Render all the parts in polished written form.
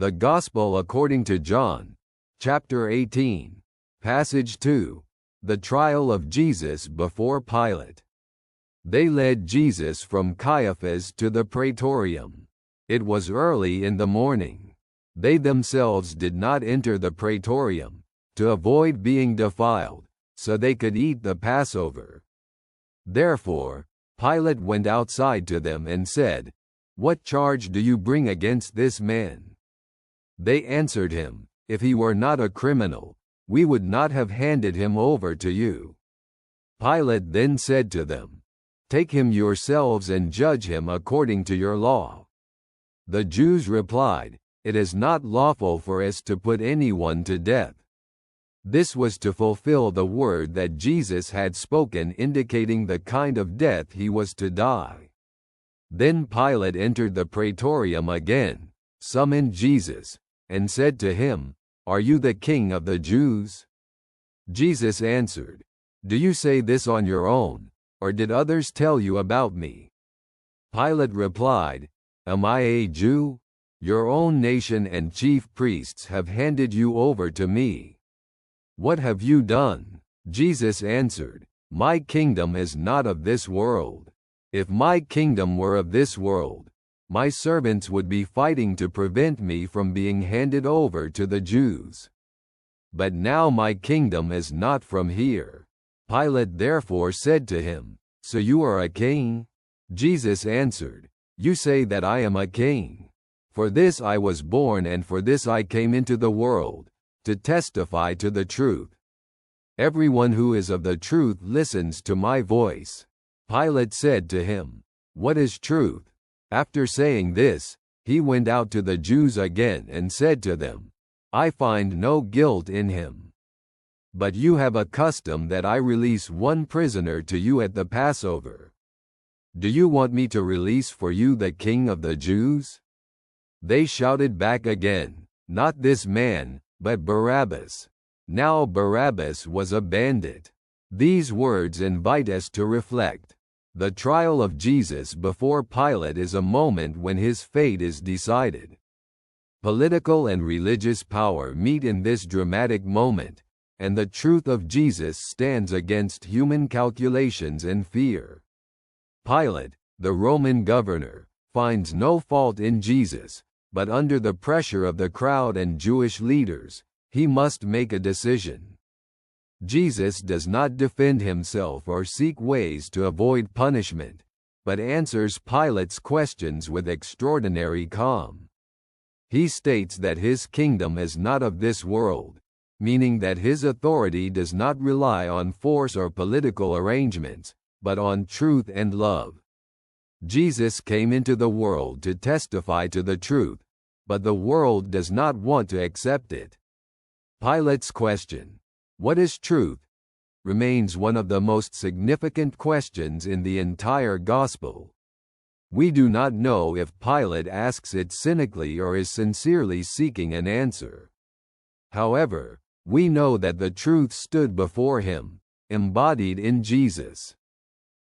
The Gospel according to John, chapter 18, passage 2, the trial of Jesus before Pilate. They led Jesus from Caiaphas to the praetorium. It was early in the morning. They themselves did not enter the praetorium, to avoid being defiled, so they could eat the Passover. Therefore, Pilate went outside to them and said, "What charge do you bring against this man?" They answered him, "If he were not a criminal, we would not have handed him over to you." Pilate then said to them, "Take him yourselves and judge him according to your law." The Jews replied, "It is not lawful for us to put anyone to death." This was to fulfill the word that Jesus had spoken indicating the kind of death he was to die. Then Pilate entered the praetorium again, summoned Jesus, and said to him, "Are you the king of the Jews?" Jesus answered, "Do you say this on your own, or did others tell you about me?" Pilate replied, "Am I a Jew? Your own nation and chief priests have handed you over to me. What have you done?" Jesus answered, "My kingdom is not of this world. If my kingdom were of this world, my servants would be fighting to prevent me from being handed over to the Jews. But now my kingdom is not from here." Pilate therefore said to him, "So you are a king?" Jesus answered, "You say that I am a king. For this I was born and for this I came into the world, to testify to the truth. Everyone who is of the truth listens to my voice." Pilate said to him, "What is truth?" After saying this, he went out to the Jews again and said to them, "I find no guilt in him. But you have a custom that I release one prisoner to you at the Passover. Do you want me to release for you the King of the Jews?" They shouted back again, "Not this man, but Barabbas." Now Barabbas was a bandit. These words invite us to reflect. The trial of Jesus before Pilate is a moment when his fate is decided. Political and religious power meet in this dramatic moment, and the truth of Jesus stands against human calculations and fear. Pilate, the Roman governor, finds no fault in Jesus, but under the pressure of the crowd and Jewish leaders, he must make a decision. Jesus does not defend himself or seek ways to avoid punishment, but answers Pilate's questions with extraordinary calm. He states that his kingdom is not of this world, meaning that his authority does not rely on force or political arrangements, but on truth and love. Jesus came into the world to testify to the truth, but the world does not want to accept it. Pilate's question, "What is truth?" remains one of the most significant questions in the entire Gospel. We do not know if Pilate asks it cynically or is sincerely seeking an answer. However, we know that the truth stood before him, embodied in Jesus.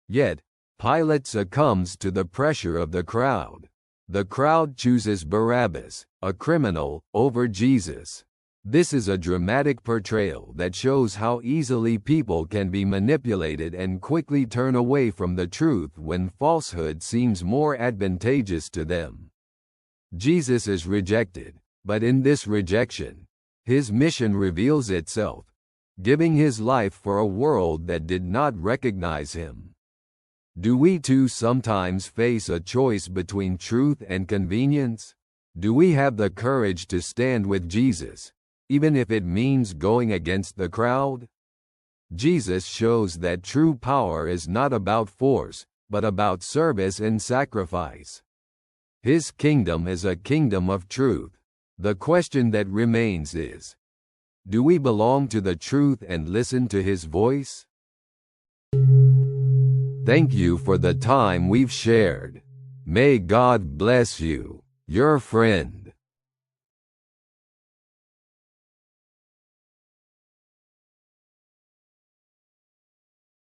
Yet, Pilate succumbs to the pressure of the crowd. The crowd chooses Barabbas, a criminal, over Jesus. This is a dramatic portrayal that shows how easily people can be manipulated and quickly turn away from the truth when falsehood seems more advantageous to them. Jesus is rejected, but in this rejection, his mission reveals itself, giving his life for a world that did not recognize him. Do we too sometimes face a choice between truth and convenience? Do we have the courage to stand with Jesus, even if it means going against the crowd? Jesus shows that true power is not about force, but about service and sacrifice. His kingdom is a kingdom of truth. The question that remains is, do we belong to the truth and listen to his voice? Thank you for the time we've shared. May God bless you, your friend.